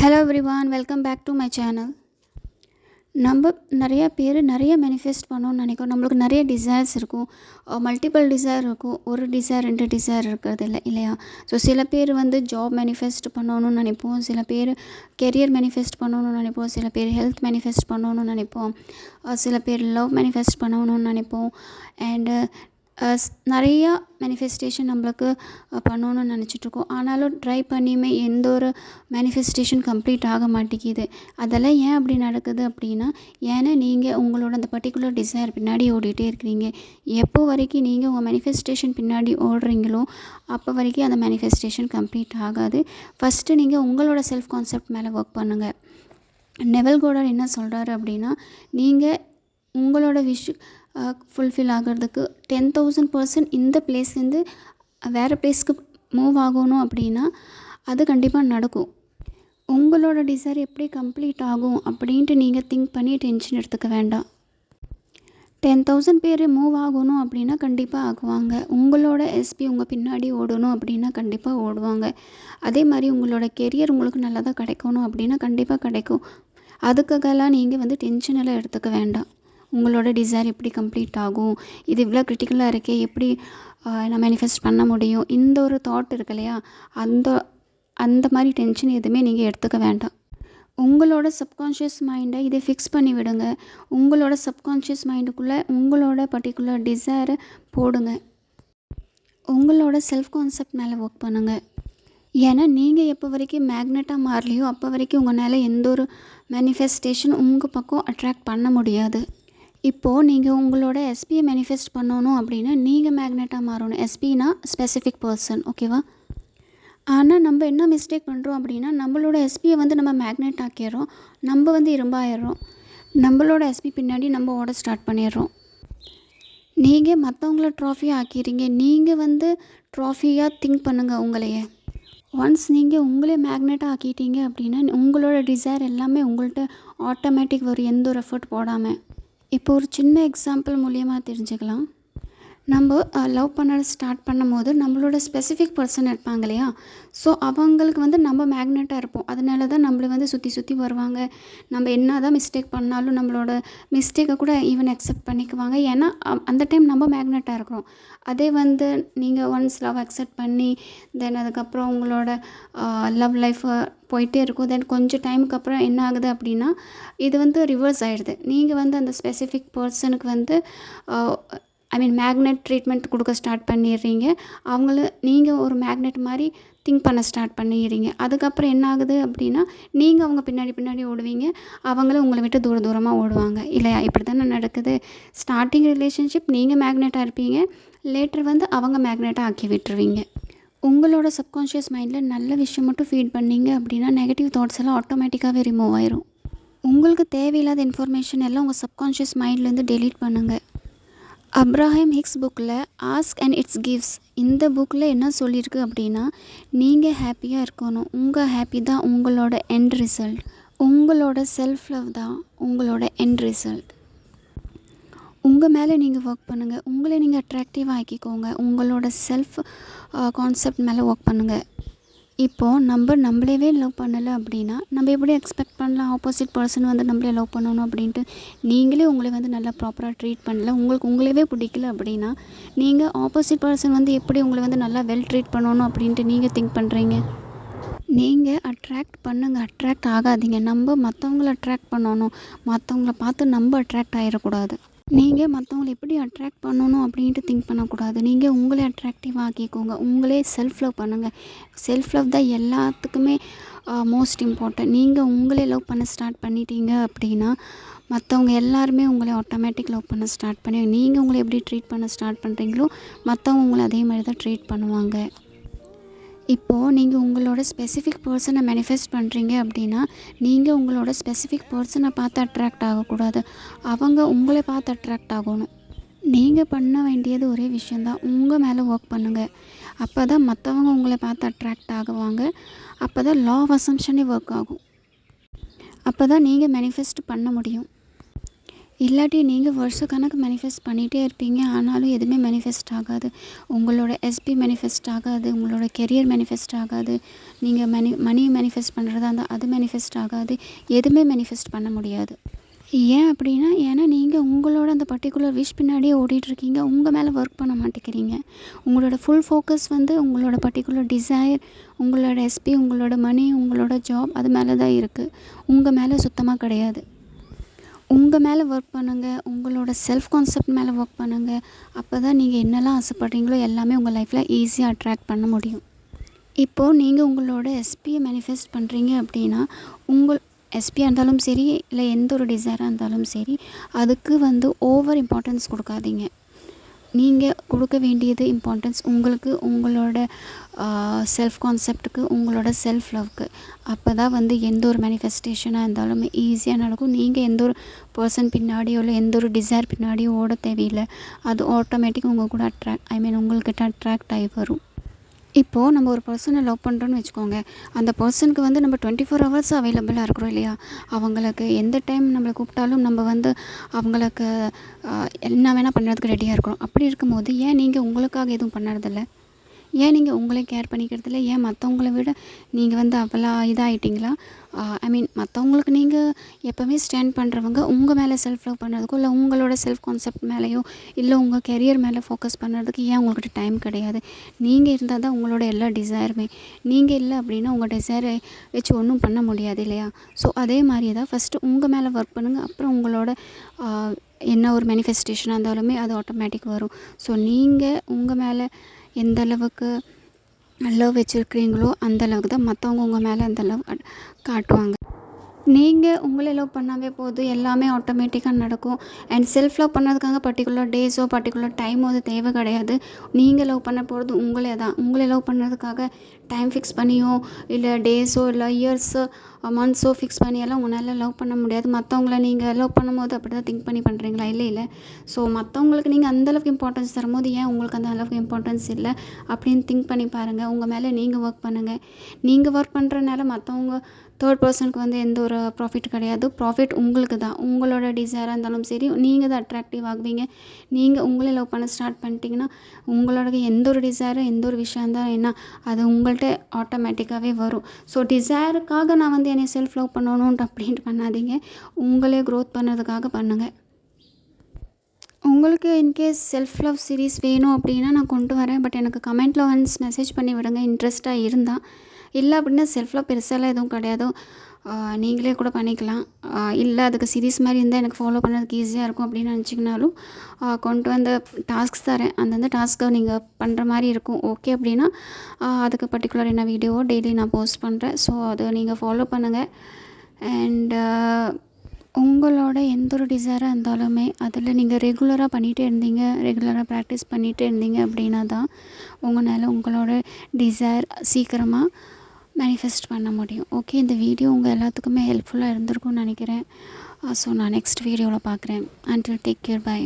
Hello everyone, welcome back to my channel. நம்ம நிறையா பேர் நிறைய மேனிஃபெஸ்ட் பண்ணணும்னு நினைக்கிறோம். நம்மளுக்கு நிறைய டிசைர்ஸ் இருக்கும், மல்டிபிள் டிசைர் இருக்கும். ஒரு டிசைர் 2 டிசைர் இருக்கிறது இல்லையா? ஸோ சில பேர் ஜாப் மேனிஃபெஸ்ட் பண்ணணும்னு நினைப்போம், சில பேர் கெரியர் மேனிஃபெஸ்ட் பண்ணணும்னு நினைப்போம், சில பேர் ஹெல்த் மேனிஃபெஸ்ட் பண்ணணும்னு நினைப்போம், சில பேர் லவ் மேனிஃபெஸ்ட் பண்ணணும்னு நினைப்போம். அண்டு நிறையா மேனிஃபெஸ்டேஷன் நம்மளுக்கு பண்ணணும்னு நினச்சிட்ருக்கோம். ஆனாலும் ட்ரை பண்ணியுமே எந்த ஒரு மேனிஃபெஸ்டேஷன் கம்ப்ளீட் ஆக மாட்டேங்கிது. அதெல்லாம் ஏன் அப்படி நடக்குது அப்படின்னா, ஏன்னா நீங்கள் உங்களோட அந்த பர்டிகுலர் டிசைர் பின்னாடி ஓடிட்டே இருக்கிறீங்க. எப்போ வரைக்கும் நீங்கள் உங்கள் மேனிஃபெஸ்டேஷன் பின்னாடி ஓடுறீங்களோ அப்போ வரைக்கும் அந்த மேனிஃபெஸ்டேஷன் கம்ப்ளீட் ஆகாது. ஃபஸ்ட்டு நீங்கள் உங்களோட செல்ஃப் கான்செப்ட் மேலே ஒர்க் பண்ணுங்கள். நெவல் கோடார் என்ன சொல்கிறாரு அப்படின்னா, நீங்கள் உங்களோட ஃபுல்ஃபில் ஆகிறதுக்கு 10,000% இந்த பிளேஸ்லேருந்து வேறு பிளேஸ்க்கு மூவ் ஆகணும் அப்படின்னா அது கண்டிப்பாக நடக்கும். உங்களோட டிசைர் எப்படி கம்ப்ளீட் ஆகும் அப்படின்ட்டு நீங்கள் திங்க் பண்ணி டென்ஷன் எடுத்துக்க வேண்டாம். 10,000 பேர் மூவ் ஆகணும் அப்படின்னா கண்டிப்பாக ஆகுவாங்க. உங்களோட எஸ்பி உங்கள் பின்னாடி ஓடணும் அப்படின்னா கண்டிப்பாக ஓடுவாங்க. அதே மாதிரி உங்களோட கெரியர் உங்களுக்கு நல்லதாக கிடைக்கணும் அப்படின்னா கண்டிப்பாக கிடைக்கும். அதுக்காகலாம் நீங்கள் டென்ஷன் எல்லாம் எடுத்துக்க வேண்டாம். உங்களோட டிசைர் எப்படி கம்ப்ளீட் ஆகும், இது இவ்வளோ க்ரிட்டிக்கலாக இருக்கே, எப்படி நான் மேனிஃபெஸ்ட் பண்ண முடியும், இந்த ஒரு தாட் இருக்கு இல்லையா, அந்த மாதிரி டென்ஷன் எதுவுமே நீங்கள் எடுத்துக்க வேண்டாம். உங்களோட சப்கான்ஷியஸ் மைண்டை இதை ஃபிக்ஸ் பண்ணி விடுங்க. உங்களோட சப்கான்ஷியஸ் மைண்டுக்குள்ளே உங்களோட பர்டிகுலர் டிசைரை போடுங்க. உங்களோட செல்ஃப் கான்செப்ட் மேலே ஒர்க் பண்ணுங்கள். ஏன்னா நீங்கள் எப்போ வரைக்கும் மேக்னெட்டாக மாறலையோ அப்போ வரைக்கும் உங்களால் எந்த ஒரு மேனிஃபெஸ்டேஷன் உங்கள் பக்கம் அட்ராக்ட் பண்ண முடியாது. இப்போது நீங்கள் உங்களோட எஸ்பியை மேனிஃபெஸ்ட் பண்ணணும் அப்படின்னா நீங்கள் மேக்னெட்டாக மாறணும். எஸ்பினா ஸ்பெசிஃபிக் பர்சன், ஓகேவா? ஆனால் நம்ம என்ன மிஸ்டேக் பண்ணுறோம் அப்படின்னா, நம்மளோட எஸ்பியை நம்ம மேக்னெட் ஆக்கிடுறோம், நம்ம இரும்பாயிடுறோம். நம்மளோட எஸ்பி பின்னாடி நம்ம ஓட ஸ்டார்ட் பண்ணிடுறோம். நீங்கள் மற்றவங்கள ட்ராஃபியாக ஆக்கிடுறீங்க. நீங்கள் ட்ராஃபியாக திங்க் பண்ணுங்கள் உங்களையே. ஒன்ஸ் நீங்கள் உங்களே மேக்னெட்டாக ஆக்கிட்டீங்க அப்படின்னா உங்களோட டிசைர் எல்லாமே உங்கள்கிட்ட ஆட்டோமேட்டிக் வரும், எந்த ஒரு எஃபர்ட் போடாமல். இப்போ ஒரு சின்ன எக்ஸாம்பிள் மூலிமா தெரிஞ்சுக்கலாம். நம்ம லவ் பண்ண ஸ்டார்ட் பண்ணும்போது நம்மளோட ஸ்பெசிஃபிக் பர்சன் இருப்பாங்க இல்லையா, ஸோ அவங்களுக்கு நம்ம மேக்னெட்டாக இருப்போம். அதனால தான் நம்மளை சுற்றி சுற்றி வருவாங்க. நம்ம என்ன தான் மிஸ்டேக் பண்ணாலும் நம்மளோட மிஸ்டேக்கை கூட ஈவன் அக்செப்ட் பண்ணிக்குவாங்க. ஏன்னா அந்த டைம் நம்ம மேக்னெட்டாக இருக்கிறோம். அதே நீங்கள் ஒன்ஸ் லவ் அக்செப்ட் பண்ணி தென் அதுக்கப்புறம் உங்களோட லவ் லைஃப் போயிட்டே இருக்கும். தென் கொஞ்சம் டைமுக்கு அப்புறம் என்ன ஆகுது அப்படின்னா இது ரிவர்ஸ் ஆகிடுது. நீங்கள் அந்த ஸ்பெசிஃபிக் பர்சனுக்கு மேக்னெட் ட்ரீட்மெண்ட் கொடுக்க ஸ்டார்ட் பண்ணிடுறீங்க. நீங்கள் ஒரு மேக்னெட் மாதிரி திங்க் பண்ண ஸ்டார்ட் பண்ணிடுறீங்க. அதுக்கப்புறம் என்ன ஆகுது அப்படின்னா நீங்கள் அவங்க பின்னாடி ஓடுவீங்க, அவங்களும் உங்களை விட்டு தூரமாக ஓடுவாங்க இல்லையா? இப்படி தானே நடக்குது. ஸ்டார்டிங் ரிலேஷன்ஷிப் நீங்கள் மேக்னெட்டாக இருப்பீங்க, லேட்டர் அவங்க மேக்னெட்டாக ஆக்கி விட்டுருவீங்க. உங்களோட சப்கான்ஷியஸ் மைண்டில் நல்ல விஷயம் மட்டும் ஃபீட் பண்ணிங்க அப்படின்னா நெகட்டிவ் தாட்ஸ் எல்லாம் ஆட்டோமேட்டிக்காகவே ரிமூவ் ஆயிரும். உங்களுக்கு தேவையில்லாத இன்ஃபர்மேஷன் எல்லாம் உங்கள் சப்கான்ஷியஸ் மைண்ட்லேருந்து டெலீட் பண்ணுங்கள். அப்ராஹாம் ஹிக்ஸ் புக்கில் ஆஸ்க் அண்ட் இட்ஸ் கிவ்ஸ், இந்த புக்கில் என்ன சொல்லியிருக்கு அப்படின்னா, நீங்கள் ஹாப்பியாக இருக்கணும். உங்கள் ஹாப்பி தான் உங்களோட எண்ட் ரிசல்ட். உங்களோட செல்ஃப் லவ் தான் உங்களோட எண்ட் ரிசல்ட். உங்கள் மேலே நீங்கள் ஒர்க் பண்ணுங்கள். உங்களை நீங்கள் அட்ராக்டிவாக ஆக்கிக்கோங்க. உங்களோட செல்ஃப் கான்செப்ட் மேலே ஒர்க் பண்ணுங்கள். இப்போது நம்மளேவே லவ் பண்ணலை அப்படின்னா நம்ம எப்படி எக்ஸ்பெக்ட் பண்ணலாம் ஆப்போசிட் பர்சன் நம்மளே லவ் பண்ணணும் அப்படின்ட்டு? நீங்களே உங்களை நல்லா ப்ராப்பராக ட்ரீட் பண்ணல, உங்களையே பிடிக்கல அப்படின்னா நீங்கள் ஆப்போசிட் பர்சன் எப்படி உங்களை நல்லா வெல் ட்ரீட் பண்ணணும் அப்படின்ட்டு நீங்கள் திங்க் பண்ணுறீங்க? நீங்கள் அட்ராக்ட் பண்ணுங்கள், அட்ராக்ட் ஆகாதீங்க. நம்ம மற்றவங்கள அட்ராக்ட் பண்ணணும், மற்றவங்கள பார்த்து நம்ம அட்ராக்ட் ஆகிடக்கூடாது. நீங்கள் மற்றவங்களை எப்படி அட்ராக்ட் பண்ணணும் அப்படின்ட்டு திங்க் பண்ணக்கூடாது. நீங்கள் உங்களே அட்ராக்டிவாக ஆக்கிக்கோங்க. உங்களே செல்ஃப் லவ் பண்ணுங்கள். செல்ஃப் லவ் தான் எல்லாத்துக்குமே மோஸ்ட் இம்பார்ட்டன்ட். நீங்கள் உங்களே லவ் பண்ண ஸ்டார்ட் பண்ணிட்டீங்க அப்படின்னா மற்றவங்க எல்லாருமே உங்களை ஆட்டோமேட்டிக் லவ் பண்ண ஸ்டார்ட் பண்ணி, நீங்கள் உங்களை எப்படி ட்ரீட் பண்ண ஸ்டார்ட் பண்ணுறீங்களோ மற்றவங்க உங்களை அதே மாதிரி தான் ட்ரீட் பண்ணுவாங்க. இப்போது நீங்கள் உங்களோட ஸ்பெசிஃபிக் பர்சனை மேனிஃபெஸ்ட் பண்ணுறீங்க அப்படின்னா நீங்கள் உங்களோட ஸ்பெசிஃபிக் பர்சனை பார்த்து அட்ராக்ட் ஆகக்கூடாது, அவங்க உங்களை பார்த்து அட்ராக்ட் ஆகணும். நீங்கள் பண்ண வேண்டியது ஒரே விஷயந்தான், உங்கள் மேலே ஒர்க் பண்ணுங்கள். அப்போ தான் மற்றவங்க உங்களை பார்த்து அட்ராக்ட் ஆகுவாங்க. அப்போ தான் லா ஆஃப் அசம்ஷனே ஒர்க் ஆகும். அப்போ தான் நீங்கள் மேனிஃபெஸ்ட் பண்ண முடியும். இல்லாட்டி நீங்கள் வருஷக்கணக்கு மேனிஃபெஸ்ட் பண்ணிகிட்டே இருப்பீங்க. ஆனாலும் எதுவுமே மேனிஃபெஸ்ட் ஆகாது. உங்களோட எஸ்பி மேனிஃபெஸ்ட் ஆகாது. உங்களோட கெரியர் மேனிஃபெஸ்ட் ஆகாது. நீங்கள் மணி மேனிஃபெஸ்ட் பண்ணுறதா இருந்தால் அது மேனிஃபெஸ்ட் ஆகாது. எதுவுமே மேனிஃபெஸ்ட் பண்ண முடியாது. ஏன் அப்படின்னா, ஏன்னா நீங்கள் உங்களோட அந்த பர்ட்டிகுலர் விஷ் பின்னாடியே ஓடிட்டுருக்கீங்க. உங்கள் மேலே ஒர்க் பண்ண மாட்டேங்கிறீங்க. உங்களோட ஃபுல் ஃபோக்கஸ் வந்து உங்களோட பர்ட்டிகுலர் டிசைர், உங்களோட எஸ்பி, உங்களோட மணி, உங்களோட ஜாப் அது மேலே தான் இருக்குது. உங்கள் மேலே சுத்தமாக கிடையாது. உங்கள் மேலே ஒர்க் பண்ணுங்கள். உங்களோட செல்ஃப் கான்செப்ட் மேலே ஒர்க் பண்ணுங்கள். அப்போ தான் நீங்கள் என்னெல்லாம் ஆசைப்படுறீங்களோ எல்லாமே உங்கள் லைஃப்பில் ஈஸியாக அட்ராக்ட் பண்ண முடியும். இப்போது நீங்கள் உங்களோட எஸ்பியை மேனிஃபெஸ்ட் பண்ணுறீங்க அப்படின்னா, உங்கள் எஸ்பியாக இருந்தாலும் சரி, இல்லை எந்த ஒரு டிசைராக இருந்தாலும் சரி, அதுக்கு வந்து ஓவர் இம்பார்ட்டன்ஸ் கொடுக்காதீங்க. நீங்கள் கொடுக்க வேண்டியது இம்பார்ட்டன்ஸ் உங்களுக்கு, உங்களோட செல்ஃப் கான்செப்டுக்கு, உங்களோட செல்ஃப் லவ்க்கு. அப்போ தான் வந்து எந்த ஒரு மேனிஃபெஸ்டேஷனாக இருந்தாலுமே ஈஸியாக நடக்கும். நீங்கள் எந்த ஒரு பர்சன் பின்னாடியோ இல்லை எந்த ஒரு டிசைர் பின்னாடியோ ஓட தேவையில்லை. அது ஆட்டோமேட்டிக் உங்கள் கூட உங்கள்கிட்ட அட்ராக்ட் ஆகி வரும். இப்போது நம்ம ஒரு பர்சனை லவ் பண்ணுறோன்னு வச்சுக்கோங்க. அந்த பர்சனுக்கு வந்து நம்ம 24 ஹவர்ஸ் அவைலபிளாக இருக்கிறோம் இல்லையா? அவங்களுக்கு எந்த டைம் நம்மளை கூப்பிட்டாலும் நம்ம வந்து அவங்களுக்கு என்ன வேணால் பண்ணுறதுக்கு ரெடியாக இருக்கிறோம். அப்படி இருக்கும்போது ஏன் நீங்கள் உங்களுக்காக எதுவும் பண்ணுறதில்ல? ஏன் நீங்கள் உங்களே கேர் பண்ணிக்கிறதில்ல? ஏன் மற்றவங்கள விட நீங்கள் வந்து அவ்வளோ இதாகிட்டிங்களா? மற்றவங்களுக்கு நீங்கள் எப்போவுமே ஸ்டாண்ட் பண்ணுறவங்க. உங்கள் மேலே செல்ஃப் லவ் பண்ணுறதுக்கோ, இல்லை உங்களோட செல்ஃப் கான்செப்ட் மேலேயோ, இல்லை உங்கள் கெரியர் மேலே ஃபோக்கஸ் பண்ணுறதுக்கு ஏன் உங்கள்கிட்ட டைம் கிடையாது? நீங்கள் இருந்தால் தான் உங்களோட எல்லா டிசைருமே. நீங்கள் இல்லை அப்படின்னா உங்கள் டிசைரை வச்சு ஒன்றும் பண்ண முடியாது இல்லையா? ஸோ அதே மாதிரி தான் ஃபஸ்ட்டு உங்கள் மேலே ஒர்க் பண்ணுங்கள். அப்புறம் உங்களோட என்ன ஒரு மேனிஃபெஸ்டேஷனாக இருந்தாலுமே அது ஆட்டோமேட்டிக் வரும். ஸோ நீங்கள் உங்கள் மேலே எந்த அளவுக்கு லவ் வச்சுருக்கிறீங்களோ அந்த அளவுக்கு தான் மற்றவங்க உங்கள் மேலே அந்த லவ் காட்டுவாங்க. நீங்கள் உங்களை லவ் பண்ணாவே போதும், எல்லாமே ஆட்டோமேட்டிக்காக நடக்கும். அண்ட் செல்ஃப் லவ் பண்ணுறதுக்காக பர்ட்டிகுலர் டேஸோ பர்ட்டிகுலர் டைமோ அது தேவை கிடையாது. நீங்கள் லவ் பண்ண போகிறது உங்களே தான். உங்களை லவ் பண்ணுறதுக்காக டைம் ஃபிக்ஸ் பண்ணியோ, இல்லை டேஸோ, இல்லை இயர்ஸோ, மந்த்ஸோ ஃபிக்ஸ் பண்ணியெல்லாம் உங்களால் லவ் பண்ண முடியாது. மற்றவங்கள நீங்கள் லவ் பண்ணும்போது அப்படி தான் திங்க் பண்ணி பண்ணுறீங்களா? இல்லை. ஸோ மற்றவங்களுக்கு நீங்கள் அந்தளவுக்கு இம்பார்ட்டன்ஸ் தரும்போது ஏன் உங்களுக்கு அந்த அளவுக்கு இம்பார்ட்டன்ஸ் இல்லை அப்படின்னு திங்க் பண்ணி பாருங்கள். உங்கள் மேலே நீங்கள் ஒர்க் பண்ணுங்கள். நீங்கள் ஒர்க் பண்ணுறதுனால மற்றவங்க தேர்ட் பர்சனுக்கு வந்து எந்த ஒரு ப்ராஃபிட் கிடையாது. ப்ராஃபிட் உங்களுக்கு தான். உங்களோட டிசைராக இருந்தாலும் சரி, நீங்கள் தான் அட்ராக்டிவ் ஆகுவீங்க. நீங்கள் உங்களை லவ் பண்ண ஸ்டார்ட் பண்ணிட்டீங்கன்னா உங்களோட எந்த ஒரு டிசைரும் எந்த ஒரு விஷயம் இருந்தாலும் என்ன அது உங்கள்கிட்ட ஆட்டோமேட்டிக்காகவே வரும். ஸோ டிசைருக்காக நான் வந்து என்னை செல்ஃப் லவ் பண்ணணுன்ட்டு அப்படின்ட்டு பண்ணாதீங்க. உங்களே க்ரோத் பண்ணுறதுக்காக பண்ணுங்கள். உங்களுக்கு இன்கேஸ் செல்ஃப் லவ் சீரீஸ் வேணும் அப்படின்னா நான் கொண்டு வரேன். பட் எனக்கு கமெண்ட்டில் ஒன்ஸ் மெசேஜ் பண்ணி விடுங்க இன்ட்ரெஸ்ட்டாக இருந்தால். இல்லை அப்படின்னா செல்ஃப் லவ் பெருசாலாம் எதுவும் கிடையாது. நீங்களே கூட பண்ணிக்கலாம். இல்லை அதுக்கு சீரீஸ் மாதிரி இருந்தால் எனக்கு ஃபாலோ பண்ணுறதுக்கு ஈஸியாக இருக்கும் அப்படின்னு நினச்சிங்கனாலும் கொண்டு வந்த டாஸ்க்ஸ் தரேன். அந்தந்த டாஸ்க்கை நீங்கள் பண்ணுற மாதிரி இருக்கும். ஓகே அப்படின்னா அதுக்கு பர்டிகுலர் என்ன வீடியோவோ டெய்லி நான் போஸ்ட் பண்ணுறேன். ஸோ அதை நீங்கள் ஃபாலோ பண்ணுங்கள். அண்ட் உங்களோட எந்த ஒரு டிசைராக இருந்தாலுமே அதில் நீங்கள் ரெகுலராக ரெகுலராக ப்ராக்டிஸ் பண்ணிகிட்டே இருந்தீங்க அப்படின்னா தான் உங்களால் உங்களோட டிசைர் சீக்கிரமாக மேனிஃபெஸ்ட் பண்ண முடியும். ஓகே, இந்த வீடியோ உங்கள் எல்லாத்துக்குமே ஹெல்ப்ஃபுல்லாக இருந்திருக்கும்னு நினைக்கிறேன். ஸோ நான் நெக்ஸ்ட் வீடியோவில் பார்க்குறேன். Until take care, by.